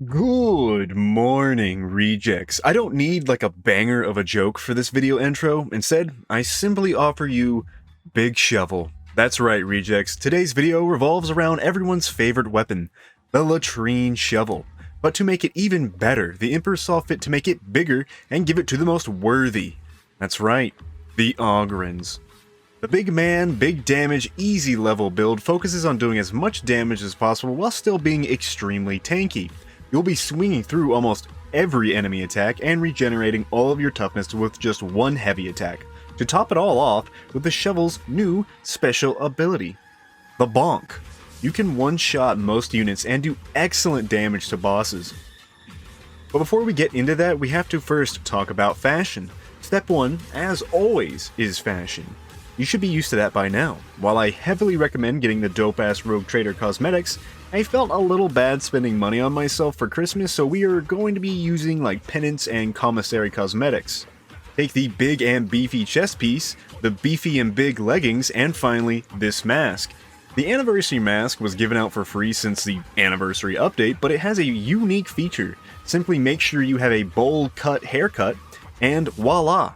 Good morning, rejects. I don't need like a banger of a joke for this video intro. Instead, I simply offer you Big Shovel. That's right, rejects. Today's video revolves around everyone's favorite weapon, the Latrine Shovel. But to make it even better, the Emperor saw fit to make it bigger and give it to the most worthy. That's right, the Ogryns. The big man, big damage, easy level build focuses on doing as much damage as possible while still being extremely tanky. You'll be swinging through almost every enemy attack and regenerating all of your toughness with just one heavy attack, to top it all off with the shovel's new special ability, the bonk. You can one-shot most units and do excellent damage to bosses. But before we get into that, we have to first talk about fashion. Step 1, as always, is fashion. You should be used to that by now. While I heavily recommend getting the dope-ass Rogue Trader cosmetics, I felt a little bad spending money on myself for Christmas, so we are going to be using like penance and commissary cosmetics. Take the big and beefy chest piece, the beefy and big leggings, and finally, this mask. The anniversary mask was given out for free since the anniversary update, but it has a unique feature. Simply make sure you have a bowl cut haircut, and voila!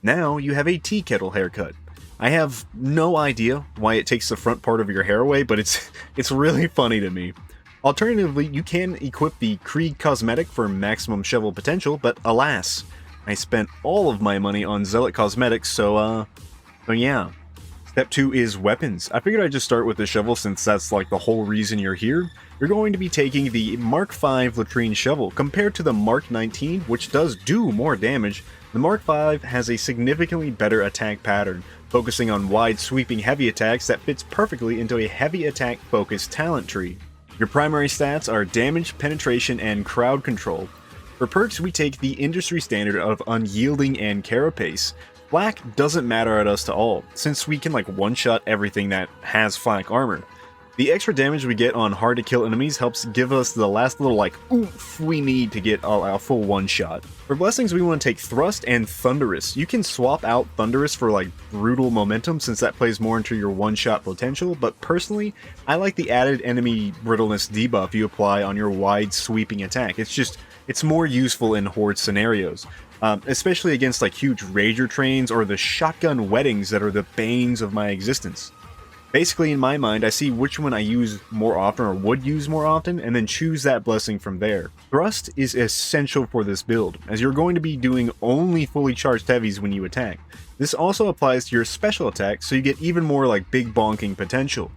Now you have a tea kettle haircut. I have no idea why it takes the front part of your hair away, but it's really funny to me. Alternatively, you can equip the Krieg cosmetic for maximum shovel potential, but alas, I spent all of my money on Zealot cosmetics, so yeah. Step 2 is weapons. I figured I'd just start with the shovel since that's like the whole reason you're here. You're going to be taking the Mark 5 Latrine Shovel. Compared to the Mark 19, which does do more damage, the Mark 5 has a significantly better attack pattern, focusing on wide sweeping heavy attacks that fits perfectly into a heavy attack focused talent tree. Your primary stats are damage, penetration, and crowd control. For perks, we take the industry standard of unyielding and carapace. Flak doesn't matter at us to all, since we can like one-shot everything that has flak armor. The extra damage we get on hard to kill enemies helps give us the last little like oomph we need to get a full one-shot. For blessings we want to take Thrust and Thunderous. You can swap out Thunderous for like Brutal Momentum since that plays more into your one-shot potential, but personally I like the added enemy brittleness debuff you apply on your wide sweeping attack. It's more useful in horde scenarios. Especially against like huge Rager trains or the shotgun weddings that are the banes of my existence. Basically, in my mind, I see which one I use more often or would use more often, and then choose that blessing from there. Thrust is essential for this build, as you're going to be doing only fully charged heavies when you attack. This also applies to your special attack, so you get even more like big bonking potential.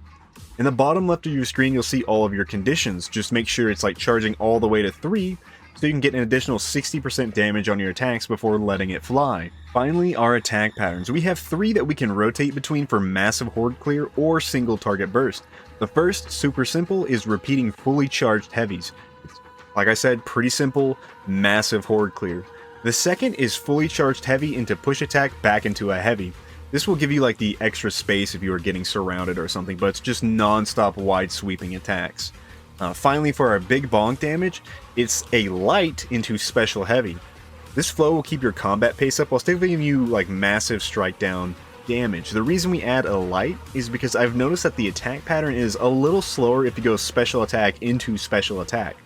In the bottom left of your screen, you'll see all of your conditions. Just make sure it's like charging all the way to 3, so you can get an additional 60% damage on your attacks before letting it fly. Finally, our attack patterns. We have 3 that we can rotate between for massive horde clear or single target burst. The first, super simple, is repeating fully charged heavies. Like I said, pretty simple, massive horde clear. The second is fully charged heavy into push attack back into a heavy. This will give you like the extra space if you are getting surrounded or something, but it's just non-stop wide sweeping attacks. Finally, for our big bonk damage, it's a light into special heavy. This flow will keep your combat pace up while still giving you like massive strike down damage. The reason we add a light is because I've noticed that the attack pattern is a little slower if you go special attack into special attack.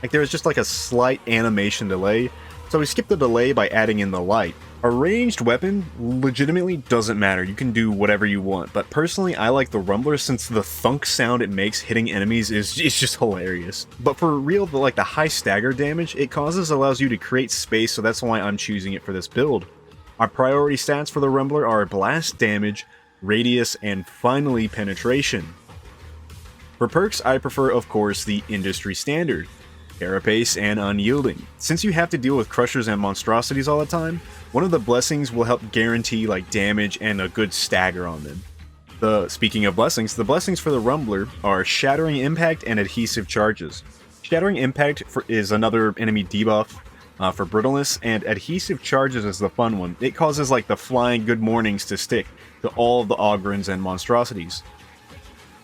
Like there's just like a slight animation delay, so we skip the delay by adding in the light. A ranged weapon legitimately doesn't matter, you can do whatever you want, but personally I like the Rumbler since the thunk sound it makes hitting enemies is just hilarious. But for real, the high stagger damage it causes allows you to create space, so that's why I'm choosing it for this build. Our priority stats for the Rumbler are blast damage, radius, and finally penetration. For perks I prefer of course the industry standard, carapace and unyielding. Since you have to deal with crushers and monstrosities all the time, one of the blessings will help guarantee like damage and a good stagger on them. Speaking of blessings, the blessings for the Rumbler are Shattering Impact and Adhesive Charges. Shattering Impact is another enemy debuff for brittleness, and Adhesive Charges is the fun one. It causes like the flying good mornings to stick to all of the Ogryns and monstrosities.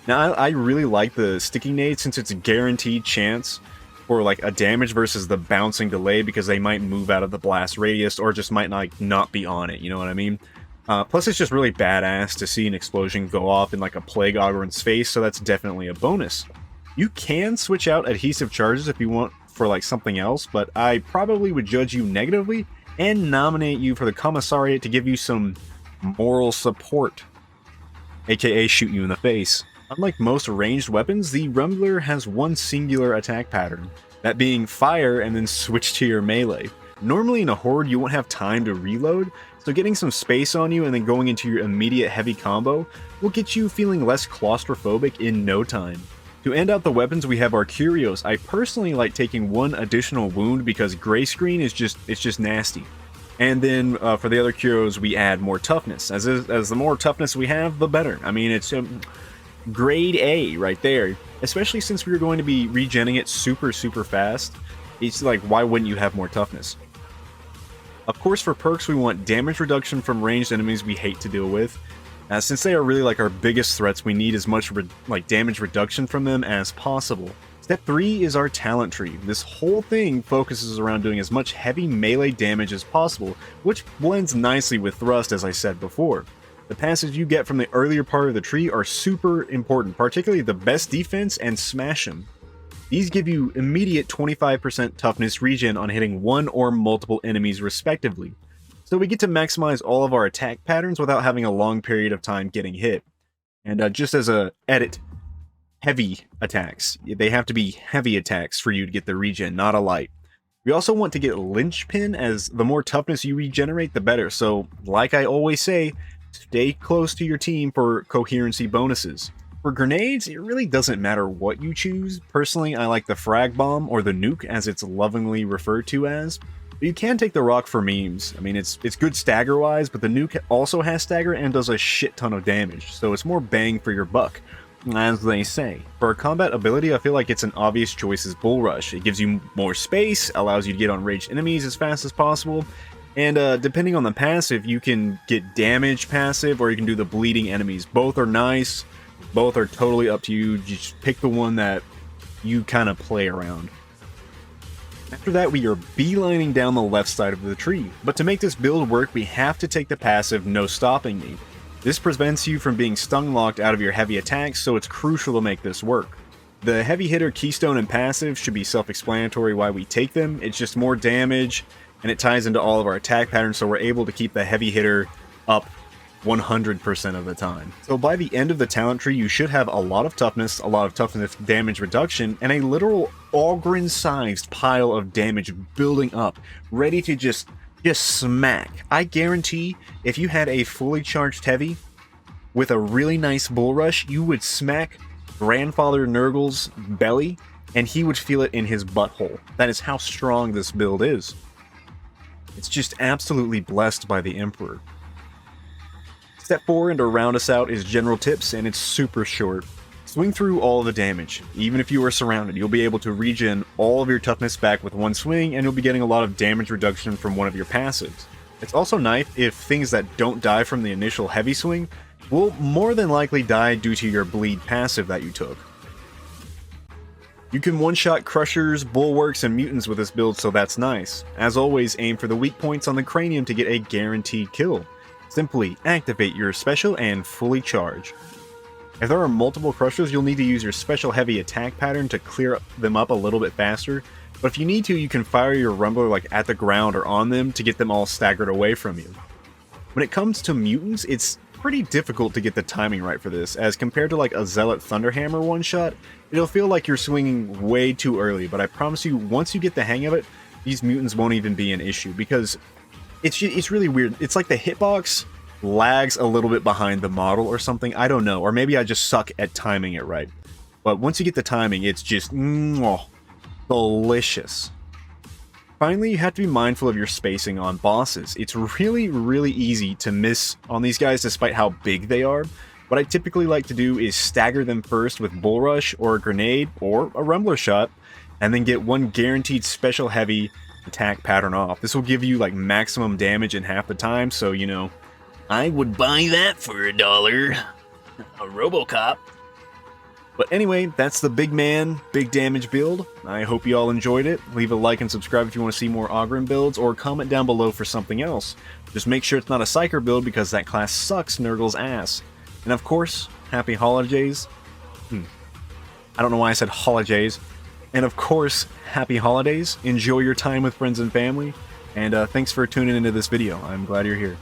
Now I really like the Sticking Nade since it's a guaranteed chance for like a damage versus the bouncing delay, because they might move out of the blast radius or just might not be on it, you know what I mean? Plus it's just really badass to see an explosion go off in like a Plague Ogryn's face, so that's definitely a bonus. You can switch out adhesive charges if you want for like something else, but I probably would judge you negatively and nominate you for the commissariat to give you some moral support, aka shoot you in the face. Unlike most ranged weapons, the Rumbler has one singular attack pattern, that being fire and then switch to your melee. Normally in a horde you won't have time to reload, so getting some space on you and then going into your immediate heavy combo will get you feeling less claustrophobic in no time. To end out the weapons, we have our Curios. I personally like taking one additional wound because gray screen is just nasty. And then for the other Curios, we add more toughness. As the more toughness we have, the better. I mean, it's grade A right there. Especially since we're going to be regenning it super fast. It's like, why wouldn't you have more toughness? Of course, for perks, we want damage reduction from ranged enemies we hate to deal with. Since they are really like our biggest threats, we need as much damage reduction from them as possible. Step 3 is our talent tree. This whole thing focuses around doing as much heavy melee damage as possible, which blends nicely with thrust, as I said before. The passes you get from the earlier part of the tree are super important, particularly the best defense and smash 'em. These give you immediate 25% toughness regen on hitting one or multiple enemies respectively. So we get to maximize all of our attack patterns without having a long period of time getting hit. And just as a edit, heavy attacks. They have to be heavy attacks for you to get the regen, not a light. We also want to get linchpin, as the more toughness you regenerate, the better. So, like I always say, stay close to your team for coherency bonuses. For grenades, it really doesn't matter what you choose. Personally, I like the frag bomb, or the nuke as it's lovingly referred to as. But you can take the rock for memes. I mean, it's good stagger-wise, but the nuke also has stagger and does a shit ton of damage, so it's more bang for your buck, as they say. For a combat ability, I feel like it's an obvious choice as Bull Rush. It gives you more space, allows you to get on ranged enemies as fast as possible, and depending on the passive, you can get damage passive, or you can do the bleeding enemies. Both are nice. Both are totally up to you. You just pick the one that you kind of play around. After that, we are beelining down the left side of the tree. But to make this build work, we have to take the passive No Stopping Me. This prevents you from being stun locked out of your heavy attacks, so it's crucial to make this work. The heavy hitter keystone and passive should be self-explanatory why we take them. It's just more damage, and it ties into all of our attack patterns, so we're able to keep the heavy hitter up 100% of the time. So by the end of the talent tree, you should have a lot of toughness damage reduction, and a literal Ogryn-sized pile of damage building up, ready to just smack. I guarantee if you had a fully charged heavy with a really nice bull rush, you would smack Grandfather Nurgle's belly, and he would feel it in his butthole. That is how strong this build is. It's just absolutely blessed by the Emperor. Step 4, and to round us out, is general tips, and it's super short. Swing through all of the damage. Even if you are surrounded, you'll be able to regen all of your toughness back with one swing, and you'll be getting a lot of damage reduction from one of your passives. It's also nice if things that don't die from the initial heavy swing will more than likely die due to your bleed passive that you took. You can one-shot Crushers, Bulwarks, and Mutants with this build, so that's nice. As always, aim for the weak points on the cranium to get a guaranteed kill. Simply activate your special and fully charge. If there are multiple Crushers, you'll need to use your special heavy attack pattern to clear them up a little bit faster, but if you need to, you can fire your Rumbler like at the ground or on them to get them all staggered away from you. When it comes to Mutants, it's pretty difficult to get the timing right for this, as compared to like a Zealot Thunderhammer one-shot, it'll feel like you're swinging way too early, but I promise you, once you get the hang of it, these Mutants won't even be an issue, because it's really weird. It's like the hitbox lags a little bit behind the model or something, I don't know, or maybe I just suck at timing it right. But once you get the timing, it's just delicious. Finally, you have to be mindful of your spacing on bosses. It's really easy to miss on these guys despite how big they are. What I typically like to do is stagger them first with Bull Rush or a grenade or a Rumbler shot, and then get one guaranteed special heavy attack pattern off. This will give you like maximum damage in half the time, so you know, I would buy that for $1. A RoboCop. But anyway, that's the big man, big damage build. I hope you all enjoyed it. Leave a like and subscribe if you want to see more Ogryn builds, or comment down below for something else. Just make sure it's not a Psyker build, because that class sucks Nurgle's ass. And of course, happy holidays. I don't know why I said holidays. And of course, happy holidays, enjoy your time with friends and family, and thanks for tuning into this video. I'm glad you're here.